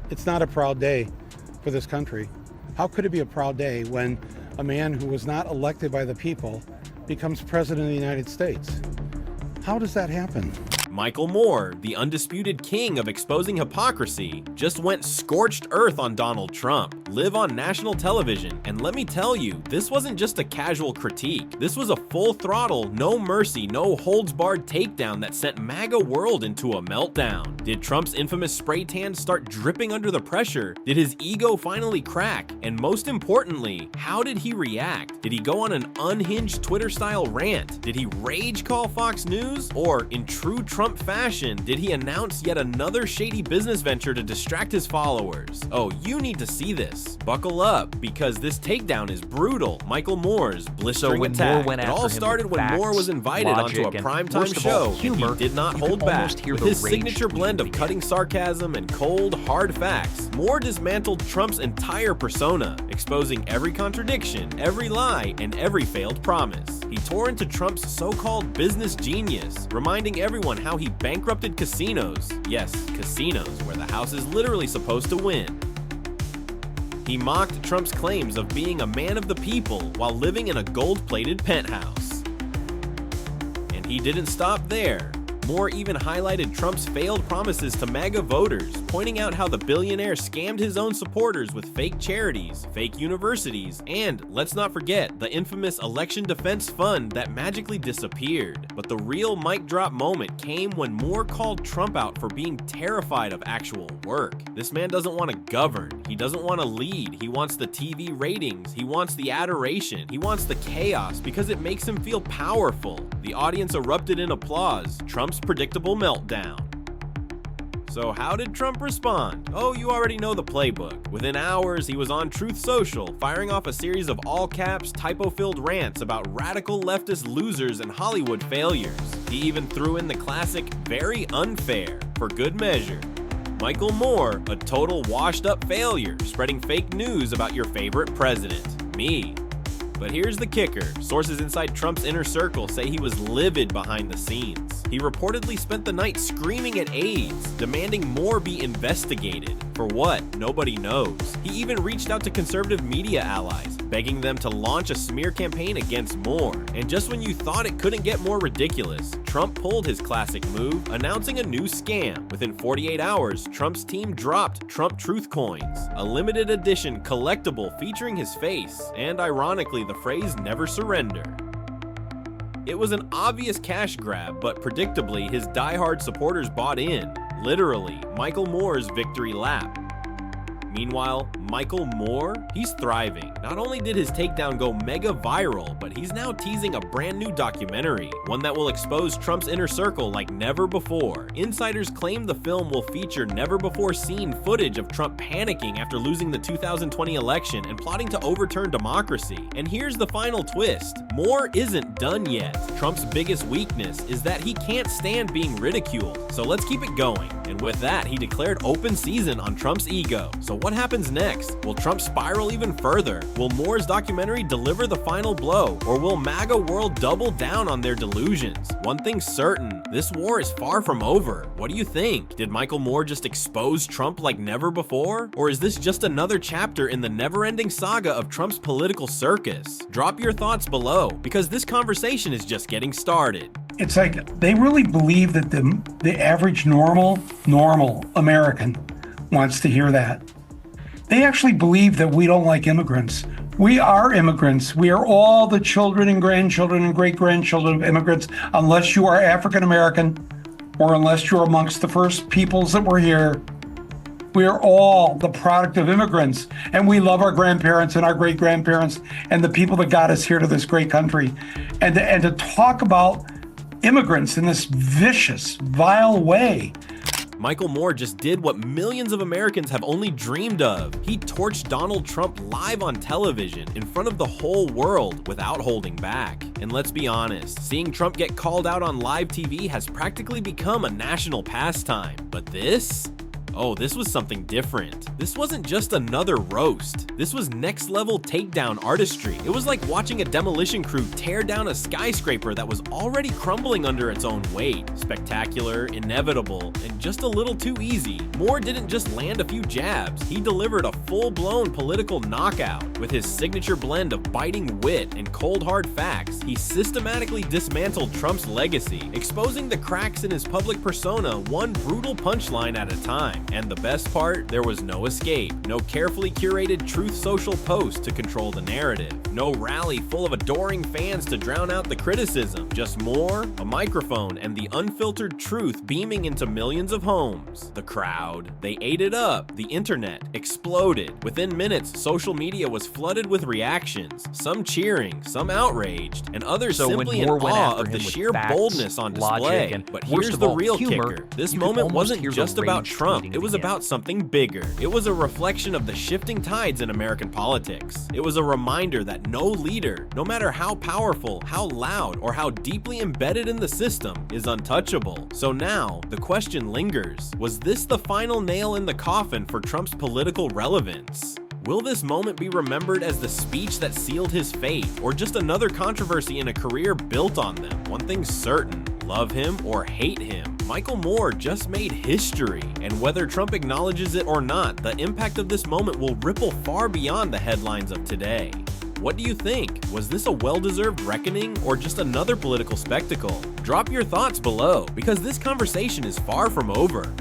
it's not a proud day for this country. How could it be a proud day when a man who was not elected by the people becomes president of the United States? How does that happen? Michael Moore, the undisputed king of exposing hypocrisy, just went scorched earth on Donald Trump, live on national television, and let me tell you, this wasn't just a casual critique. This was a full throttle, no mercy, no holds barred takedown that sent MAGA world into a meltdown. Did Trump's infamous spray tan start dripping under the pressure? Did his ego finally crack? And most importantly, how did he react? Did he go on an unhinged Twitter-style rant? Did he rage call Fox News? Or, in true Trump fashion, did he announce yet another shady business venture to distract his followers? Oh, you need to see this. Buckle up, because this takedown is brutal. Michael Moore's blistering attack. It all started when Moore was invited onto a primetime show, and he did not hold back. With his signature blend of cutting sarcasm and cold, hard facts, Moore dismantled Trump's entire persona, exposing every contradiction, every lie, and every failed promise. He tore into Trump's so-called business genius, reminding everyone how he bankrupted casinos. Yes, casinos, where the house is literally supposed to win. He mocked Trump's claims of being a man of the people while living in a gold-plated penthouse. And he didn't stop there. Moore even highlighted Trump's failed promises to MAGA voters, pointing out how the billionaire scammed his own supporters with fake charities, fake universities, and, let's not forget, the infamous election defense fund that magically disappeared. But the real mic drop moment came when Moore called Trump out for being terrified of actual work. This man doesn't want to govern, he doesn't want to lead, he wants the TV ratings, he wants the adoration, he wants the chaos because it makes him feel powerful. The audience erupted in applause. Trump's predictable meltdown. So how did Trump respond? Oh, you already know the playbook. Within hours, he was on Truth Social, firing off a series of all-caps, typo-filled rants about radical leftist losers and Hollywood failures. He even threw in the classic, very unfair, for good measure. Michael Moore, a total washed-up failure, spreading fake news about your favorite president, me. But here's the kicker. Sources inside Trump's inner circle say he was livid behind the scenes. He reportedly spent the night screaming at aides, demanding Moore be investigated. For what? Nobody knows. He even reached out to conservative media allies, begging them to launch a smear campaign against Moore. And just when you thought it couldn't get more ridiculous, Trump pulled his classic move, announcing a new scam. Within 48 hours, Trump's team dropped Trump Truth Coins, a limited edition collectible featuring his face, and ironically, the phrase "never surrender." It was an obvious cash grab, but predictably, his diehard supporters bought in. Literally, Michael Moore's victory lap. Meanwhile, Michael Moore, he's thriving. Not only did his takedown go mega viral, but he's now teasing a brand new documentary, one that will expose Trump's inner circle like never before. Insiders claim the film will feature never-before-seen footage of Trump panicking after losing the 2020 election and plotting to overturn democracy. And here's the final twist. Moore isn't done yet. Trump's biggest weakness is that he can't stand being ridiculed. So let's keep it going. And with that, he declared open season on Trump's ego. So what happens next? Will Trump spiral even further? Will Moore's documentary deliver the final blow? Or will MAGA world double down on their delusions? One thing's certain, this war is far from over. What do you think? Did Michael Moore just expose Trump like never before? Or is this just another chapter in the never-ending saga of Trump's political circus? Drop your thoughts below, because this conversation is just getting started. It's like they really believe that the average normal American wants to hear that. They actually believe that we don't like immigrants. We are immigrants. We are all the children and grandchildren and great-grandchildren of immigrants, unless you are African American or unless you're amongst the first peoples that were here. We are all the product of immigrants, and we love our grandparents and our great-grandparents and the people that got us here to this great country. And to talk about immigrants in this vicious, vile way. Michael Moore just did what millions of Americans have only dreamed of. He torched Donald Trump live on television in front of the whole world without holding back. And let's be honest, seeing Trump get called out on live TV has practically become a national pastime. But this Oh, this was something different. This wasn't just another roast. This was next level takedown artistry. It was like watching a demolition crew tear down a skyscraper that was already crumbling under its own weight. Spectacular, inevitable, and just a little too easy. Moore didn't just land a few jabs. He delivered a full-blown political knockout. With his signature blend of biting wit and cold hard facts, he systematically dismantled Trump's legacy, exposing the cracks in his public persona one brutal punchline at a time. And the best part, there was no escape, no carefully curated Truth Social post to control the narrative, no rally full of adoring fans to drown out the criticism, just Moore, a microphone, and the unfiltered truth beaming into millions of homes. The crowd, they ate it up. The internet exploded. Within minutes, social media was flooded with reactions, some cheering, some outraged, and others simply in awe of the sheer boldness on display. But here's the real kicker. This moment wasn't just about Trump. It was about something bigger. It was a reflection of the shifting tides in American politics. It was a reminder that no leader, no matter how powerful, how loud, or how deeply embedded in the system, is untouchable. So now, the question lingers. Was this the final nail in the coffin for Trump's political relevance? Will this moment be remembered as the speech that sealed his fate, or just another controversy in a career built on them? One thing's certain, love him or hate him, Michael Moore just made history. And whether Trump acknowledges it or not, the impact of this moment will ripple far beyond the headlines of today. What do you think? Was this a well-deserved reckoning or just another political spectacle? Drop your thoughts below, because this conversation is far from over.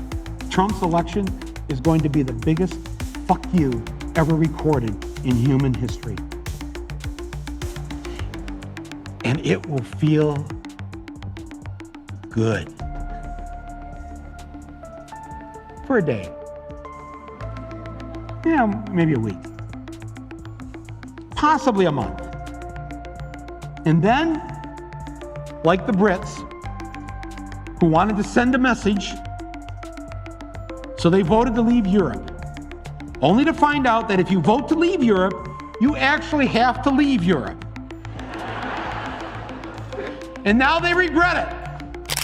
Trump's election is going to be the biggest fuck you ever recorded in human history. And it will feel good. For a day. Yeah, maybe a week. Possibly a month. And then, like the Brits, who wanted to send a message, so they voted to leave Europe. Only to find out that if you vote to leave Europe, you actually have to leave Europe. And now they regret it.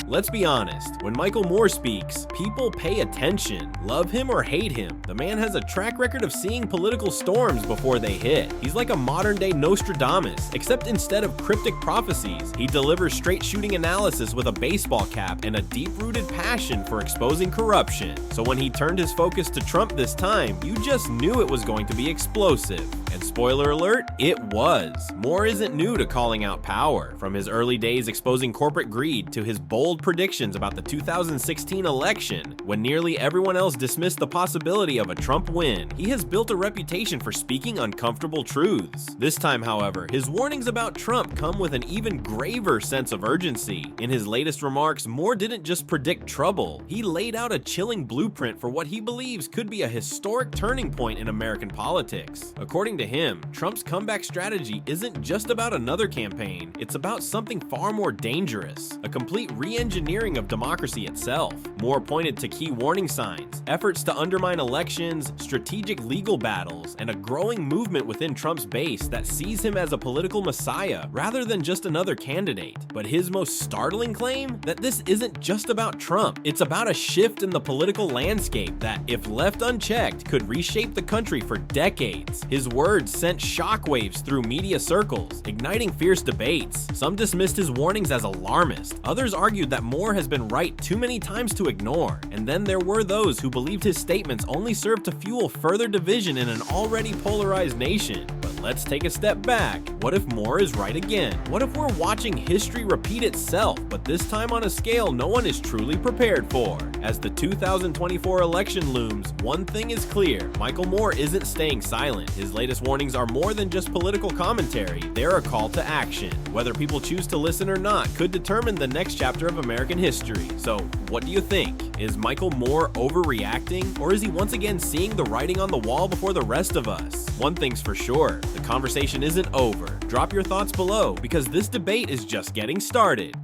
Let's be honest, when Michael Moore speaks, people pay attention. Love him or hate him, the man has a track record of seeing political storms before they hit. He's like a modern-day Nostradamus, except instead of cryptic prophecies, he delivers straight-shooting analysis with a baseball cap and a deep-rooted passion for exposing corruption. So when he turned his focus to Trump this time, you just knew it was going to be explosive. And spoiler alert, it was. Moore isn't new to calling out power. From his early days exposing corporate greed to his bold predictions about the 2016 election, when nearly everyone else dismissed the possibility of a Trump win, he has built a reputation for speaking uncomfortable truths. This time, however, his warnings about Trump come with an even graver sense of urgency. In his latest remarks, Moore didn't just predict trouble, he laid out a chilling blueprint for what he believes could be a historic turning point in American politics. According to him, Trump's comeback strategy isn't just about another campaign, it's about something far more dangerous, a complete re-engineering of democracy itself. Moore pointed to key warning signs, efforts to undermine elections, strategic legal battles, and a growing movement within Trump's base that sees him as a political messiah rather than just another candidate. But his most startling claim? That this isn't just about Trump, it's about a shift in the political landscape that, if left unchecked, could reshape the country for decades. His words sent shockwaves through media circles, igniting fierce debates. Some dismissed his warnings as alarmist, others argued that Moore has been right too many times to ignore, and then there were those who believed his statements only served to fuel further division in an already polarized nation. But let's take a step back. What if Moore is right again? What if we're watching history repeat itself, but this time on a scale no one is truly prepared for? As the 2024 election looms, one thing is clear: Michael Moore isn't staying silent. His latest warnings are more than just political commentary, they're a call to action. Whether people choose to listen or not could determine the next chapter of American history. So, what do you think? Is Michael Moore overreacting, or is he once again seeing the writing on the wall before the rest of us? One thing's for sure, the conversation isn't over. Drop your thoughts below, because this debate is just getting started.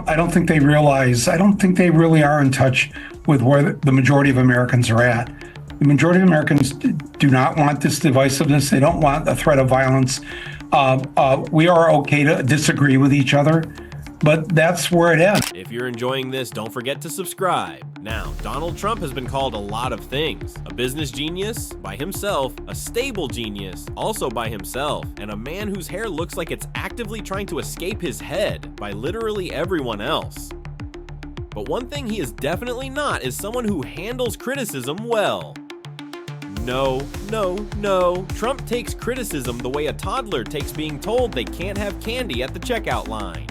I don't think they realize, I don't think they really are in touch with where the majority of Americans are at. The majority of Americans do not want this divisiveness. They don't want the threat of violence. We are okay to disagree with each other, but that's where it ends. If you're enjoying this, don't forget to subscribe. Now, Donald Trump has been called a lot of things. A business genius, by himself, a stable genius, also by himself, and a man whose hair looks like it's actively trying to escape his head, by literally everyone else. But one thing he is definitely not is someone who handles criticism well. No, no, no. Trump takes criticism the way a toddler takes being told they can't have candy at the checkout line.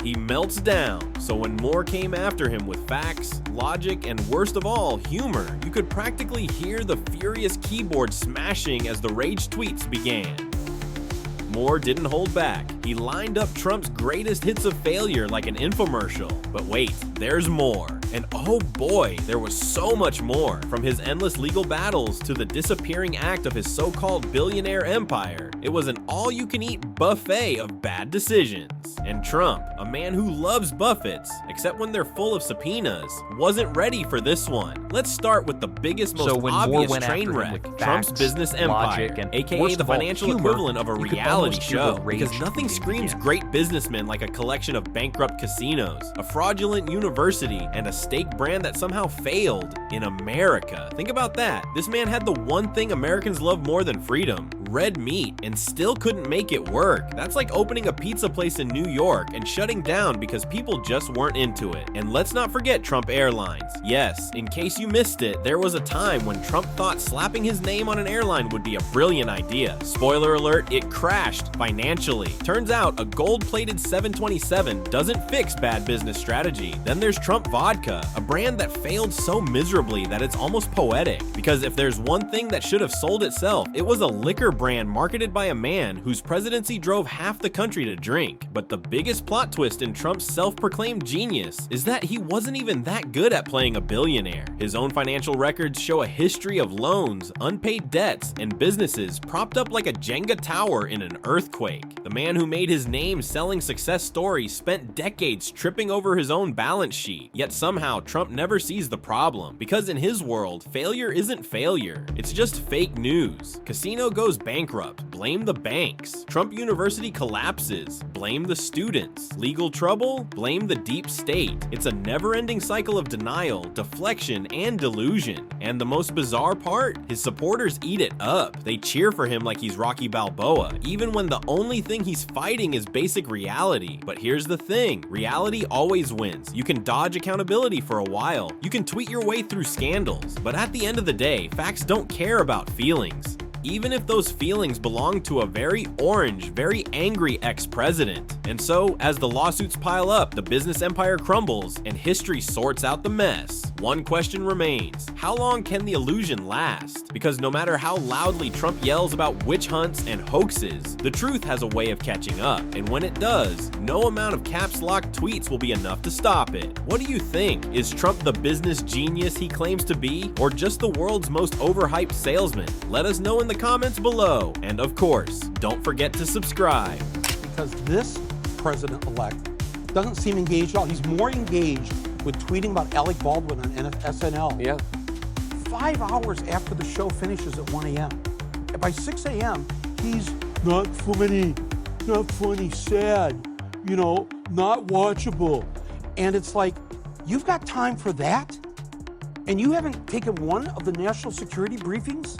He melts down, so when more came after him with facts, logic, and worst of all, humor, you could practically hear the furious keyboard smashing as the rage tweets began. Moore didn't hold back. He lined up Trump's greatest hits of failure like an infomercial. But wait, there's more. And oh boy, there was so much more. From his endless legal battles to the disappearing act of his so-called billionaire empire, it was an all-you-can-eat buffet of bad decisions. And Trump, a man who loves buffets, except when they're full of subpoenas, wasn't ready for this one. Let's start with the biggest, most obvious train wreck, Trump's business empire, aka the financial equivalent of a reality show, because nothing screams great businessman like a collection of bankrupt casinos, a fraudulent university, and a steak brand that somehow failed in America. Think about that. This man had the one thing Americans love more than freedom, red meat, and still couldn't make it work. That's like opening a pizza place in New York and shutting down because people just weren't into it. And let's not forget Trump Airlines. Yes, in case you missed it, there was a time when Trump thought slapping his name on an airline would be a brilliant idea. Spoiler alert, it crashed financially. Turns out a gold-plated 727 doesn't fix bad business strategy. Then there's Trump Vodka, a brand that failed so miserably that it's almost poetic. Because if there's one thing that should have sold itself, it was a liquor brand marketed by a man whose presidency drove half the country to drink. But the biggest plot twist in Trump's self-proclaimed genius is that he wasn't even that good at playing a billionaire. His own financial records show a history of loans, unpaid debts, and businesses propped up like a Jenga tower in an earthquake. The man who made his name selling success stories spent decades tripping over his own balance sheet, yet somehow Trump never sees the problem, because in his world, failure isn't failure, it's just fake news. Casino goes bankrupt, blame the banks. Trump University collapses, blame the students. Legal trouble, blame the deep state. It's a never-ending cycle of denial, deflection, and delusion. And the most bizarre part? His supporters eat it up. They cheer for him like he's Rocky Balboa, even when the only thing he's fighting is basic reality. But here's the thing, reality always wins. You can dodge accountability for a while. You can tweet your way through scandals. But at the end of the day, facts don't care about feelings, even if those feelings belong to a very orange, very angry ex-president. And so, as the lawsuits pile up, the business empire crumbles, and history sorts out the mess, one question remains: how long can the illusion last? Because no matter how loudly Trump yells about witch hunts and hoaxes, the truth has a way of catching up, and when it does, no amount of caps lock tweets will be enough to stop it. What do you think? Is Trump the business genius he claims to be, or just the world's most overhyped salesman? Let us know in the comments below, and of course, don't forget to subscribe. Because this president-elect doesn't seem engaged at all. He's more engaged with tweeting about Alec Baldwin on SNL. Yeah. 5 hours after the show finishes at 1 a.m. By 6 a.m., he's not funny, sad, not watchable. And it's like, you've got time for that? And you haven't taken one of the national security briefings?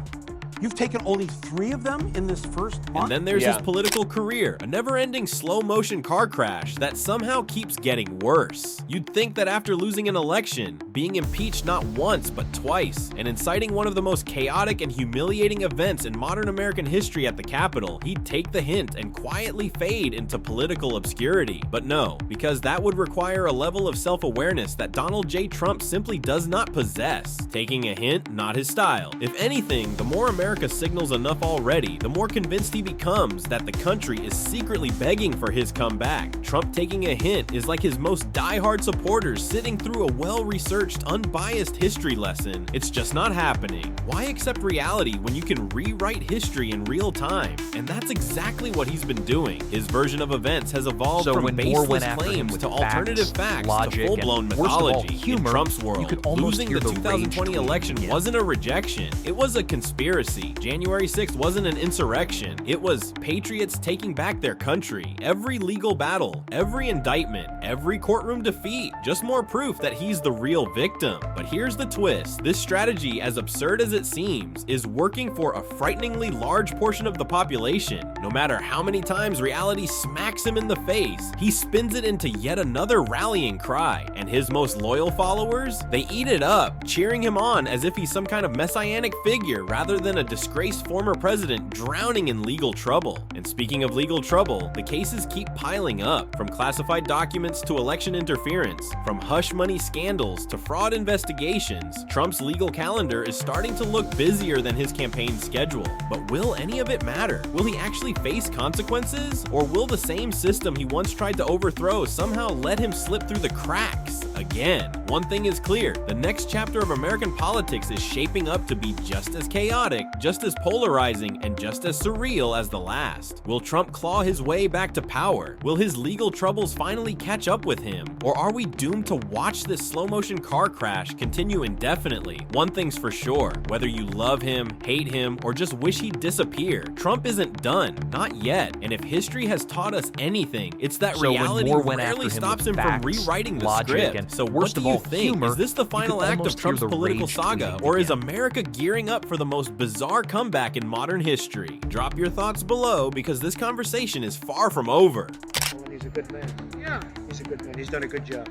You've taken only 3 of them in this first month? And then there's his political career, a never-ending slow-motion car crash that somehow keeps getting worse. You'd think that after losing an election, being impeached not once but twice, and inciting one of the most chaotic and humiliating events in modern American history at the Capitol, he'd take the hint and quietly fade into political obscurity. But no, because that would require a level of self-awareness that Donald J. Trump simply does not possess. Taking a hint, not his style. If anything, the more America signals enough already, the more convinced he becomes that the country is secretly begging for his comeback. Trump taking a hint is like his most diehard supporters sitting through a well-researched, unbiased history lesson. It's just not happening. Why accept reality when you can rewrite history in real time? And that's exactly what he's been doing. His version of events has evolved from baseless claims to alternative facts to full-blown mythology. In Trump's world, losing the 2020 election wasn't a rejection, it was a conspiracy. hypocrisy. January 6th wasn't an insurrection. It was patriots taking back their country. Every legal battle, every indictment, every courtroom defeat, just more proof that he's the real victim. But here's the twist. This strategy, as absurd as it seems, is working for a frighteningly large portion of the population. No matter how many times reality smacks him in the face, he spins it into yet another rallying cry. And his most loyal followers? They eat it up, cheering him on as if he's some kind of messianic figure rather than a disgraced former president drowning in legal trouble. And speaking of legal trouble, the cases keep piling up, from classified documents to election interference, from hush money scandals to fraud investigations. Trump's legal calendar is starting to look busier than his campaign schedule. But will any of it matter? Will he actually face consequences? Or will the same system he once tried to overthrow somehow let him slip through the cracks again? One thing is clear, the next chapter of American politics is shaping up to be just as chaotic, just as polarizing, and just as surreal as the last. Will Trump claw his way back to power? Will his legal troubles finally catch up with him? Or are we doomed to watch this slow-motion car crash continue indefinitely? One thing's for sure, whether you love him, hate him, or just wish he'd disappear, Trump isn't done, not yet. And if history has taught us anything, it's that reality rarely stops him from rewriting the script. So what do you think? Is this the final act of Trump's political saga, or is America gearing up for the most bizarre comeback in modern history? Drop your thoughts below, because this conversation is far from over. He's a good man. Yeah, he's a good man. He's done a good job.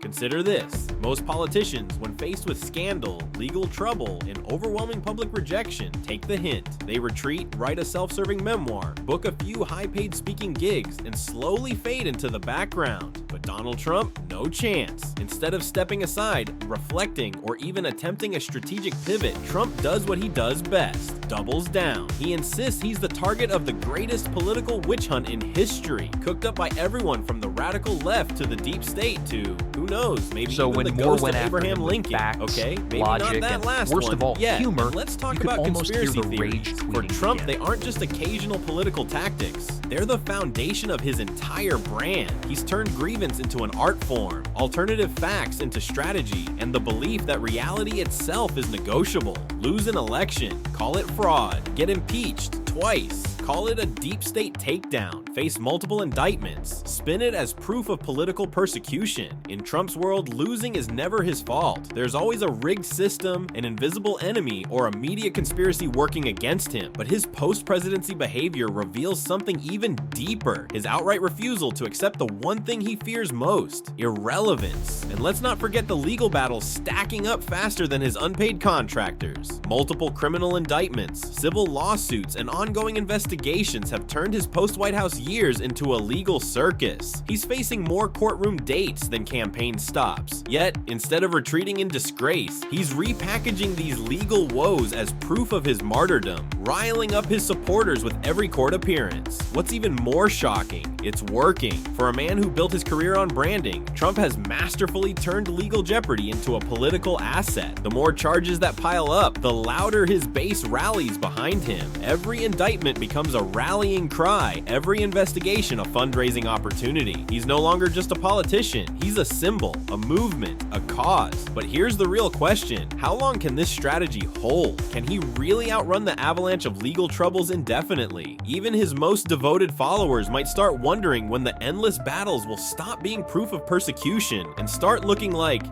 Consider this. Most politicians, when faced with scandal, legal trouble, and overwhelming public rejection, take the hint. They retreat, write a self-serving memoir, book a few high-paid speaking gigs, and slowly fade into the background. But Donald Trump, no chance. Instead of stepping aside, reflecting, or even attempting a strategic pivot, Trump does what he does best: doubles down. He insists he's the target of the greatest political witch hunt in history, cooked up by everyone from the radical left to the deep state to, who knows, maybe even the ghost of Abraham Lincoln. Okay, maybe not that last worst one. of all, Yeah, humor. let's talk You could about almost hear conspiracy the rage theories. For tweeting Trump, begin. they aren't just occasional political tactics. They're the foundation of his entire brand. He's turned grievance into an art form, alternative facts into strategy, and the belief that reality itself is negotiable. Lose an election, call it fraud, get impeached twice, call it a deep state takedown, face multiple indictments, spin it as proof of political persecution. In Trump's world, losing is never his fault. There's always a rigged system, an invisible enemy, or a media conspiracy working against him. But his post-presidency behavior reveals something even deeper: his outright refusal to accept the one thing he fears most: irrelevance. And let's not forget the legal battles stacking up faster than his unpaid contractors. Multiple criminal indictments, civil lawsuits, and ongoing investigations have turned his post-White House years into a legal circus. He's facing more courtroom dates than campaign stops. Yet, instead of retreating in disgrace, he's repackaging these legal woes as proof of his martyrdom, riling up his supporters with every court appearance. What's even more shocking, it's working. For a man who built his career on branding, Trump has masterfully turned legal jeopardy into a political asset. The more charges that pile up, the louder his base rallies behind him. Every indictment becomes a rallying cry, every investigation a fundraising opportunity. He's no longer just a politician, he's a symbol, a movement, a cause. But here's the real question: how long can this strategy hold? Can he really outrun the avalanche of legal troubles indefinitely? Even his most devoted followers might start wondering when the endless battles will stop being proof of persecution and start looking like,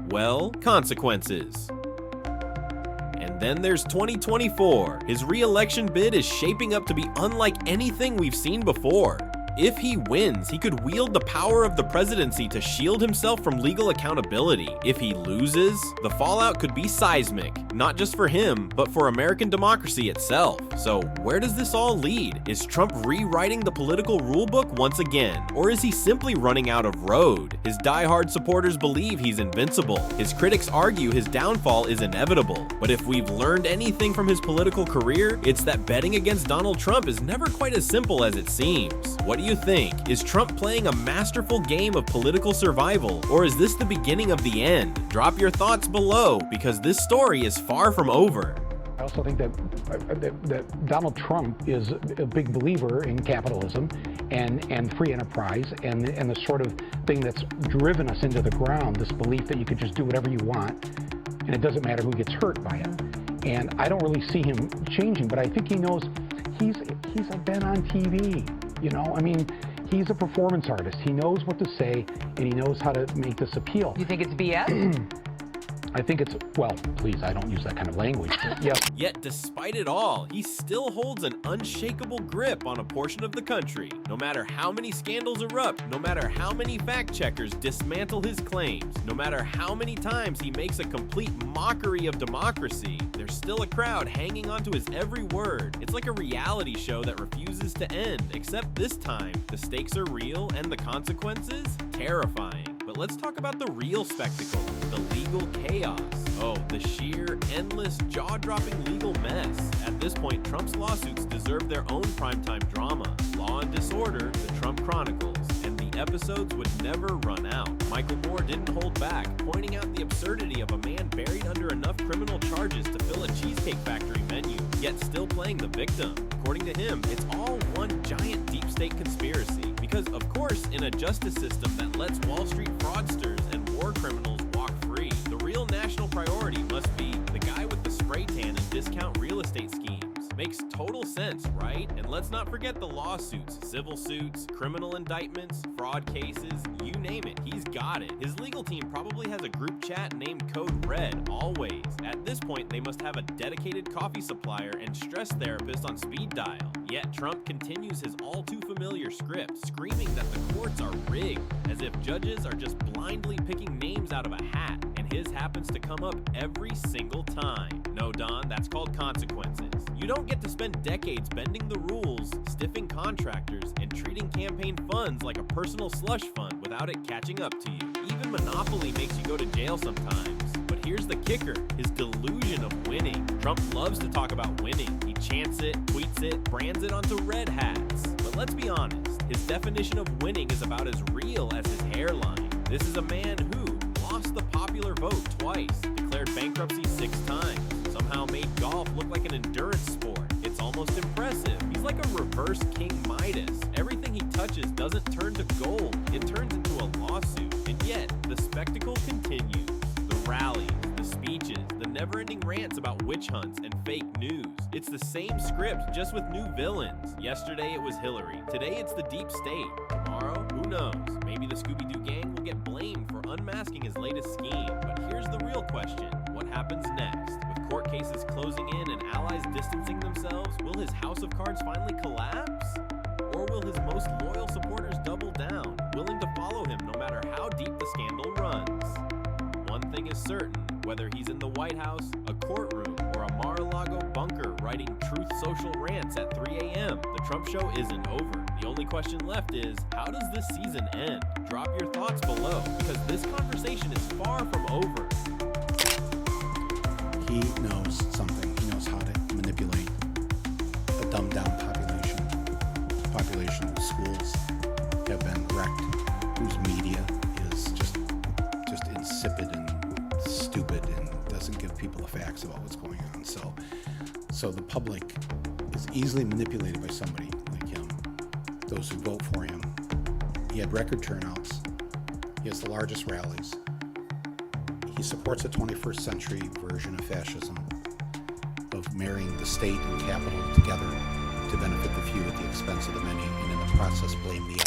well, consequences. And then there's 2024. His re-election bid is shaping up to be unlike anything we've seen before. If he wins, he could wield the power of the presidency to shield himself from legal accountability. If he loses, the fallout could be seismic, not just for him, but for American democracy itself. So where does this all lead? Is Trump rewriting the political rulebook once again? Or is he simply running out of road? His diehard supporters believe he's invincible. His critics argue his downfall is inevitable. But if we've learned anything from his political career, it's that betting against Donald Trump is never quite as simple as it seems. What do you think? Is Trump playing a masterful game of political survival, or is this the beginning of the end? Drop your thoughts below, because this story is far from over. I also think that Donald Trump is a big believer in capitalism and free enterprise and the sort of thing that's driven us into the ground, this belief that you could just do whatever you want. and it doesn't matter who gets hurt by it. And I don't really see him changing, but I think he knows he's been on TV. You know, I mean, he's a performance artist. He knows what to say, and he knows how to make this appeal. You think it's BS? I think it's, well, please, I don't use that kind of language. But yes. Yet, despite it all, he still holds an unshakable grip on a portion of the country. No matter how many scandals erupt, no matter how many fact-checkers dismantle his claims, no matter how many times he makes a complete mockery of democracy, there's still a crowd hanging onto his every word. It's like a reality show that refuses to end, except this time, the stakes are real and the consequences terrifying. But let's talk about the real spectacle, the legal chaos. Oh, the sheer, endless, jaw-dropping legal mess. At this point, Trump's lawsuits deserve their own primetime drama. Law and Disorder, The Trump Chronicles, and the episodes would never run out. Michael Moore didn't hold back, pointing out the absurdity of a man buried under enough criminal charges to fill a Cheesecake Factory menu, yet still playing the victim. According to him, it's all one giant deep state conspiracy. Because, of course, in a justice system that lets Wall Street fraudsters and war criminals walk free, the real national priority must be the guy with the spray tan and discount real estate schemes. Makes total sense, right? And let's not forget the lawsuits, civil suits, criminal indictments, fraud cases, you name it, he's got it. His legal team probably has a group chat named Code Red, always. At this point, they must have a dedicated coffee supplier and stress therapist on speed dial. Yet Trump continues his all-too-familiar script, screaming that the courts are rigged, as if judges are just blindly picking names out of a hat, and his happens to come up every single time. No, Don, that's called consequences. You don't get to spend decades bending the rules, stiffing contractors, and treating campaign funds like a personal slush fund without it catching up to you. Even Monopoly makes you go to jail sometimes. But here's the kicker, his delusion of winning. Trump loves to talk about winning. He chants it, tweets it, brands it onto red hats. But let's be honest, his definition of winning is about as real as his hairline. This is a man who lost the popular vote twice, declared bankruptcy 6 times, somehow made golf look like an endurance sport. It's almost impressive. He's like a reverse King Midas. Everything he touches doesn't turn to gold, it turns into a lawsuit. And yet, the spectacle continues. The rallies, the speeches, the never-ending rants about witch hunts and fake news. It's the same script, just with new villains. Yesterday it was Hillary. Today it's the deep state. Tomorrow, who knows? Maybe the Scooby-Doo gang will get blamed for unmasking his latest scheme. But here's the real question. What happens next? With court cases closing in and allies distancing themselves, will his house of cards finally collapse? Or will his most loyal supporters double down, willing to follow him no matter how deep the scandal runs? One thing is certain, whether he's in the White House, a courtroom, or a Mar-a-Lago bunker writing truth social rants at 3 a.m., the Trump show isn't over. The only question left is, how does this season end? Drop your thoughts below, because this conversation is far from over. He knows something. He knows how to manipulate a dumbed-down population whose schools have been wrecked, whose media is just insipid and stupid and doesn't give people the facts about what's going on. So the public is easily manipulated by somebody like him. Those who vote for him. He had record turnouts. He has the largest rallies. He supports a 21st century version of fascism, of marrying the state and capital together to benefit the few at the expense of the many, and in the process blame the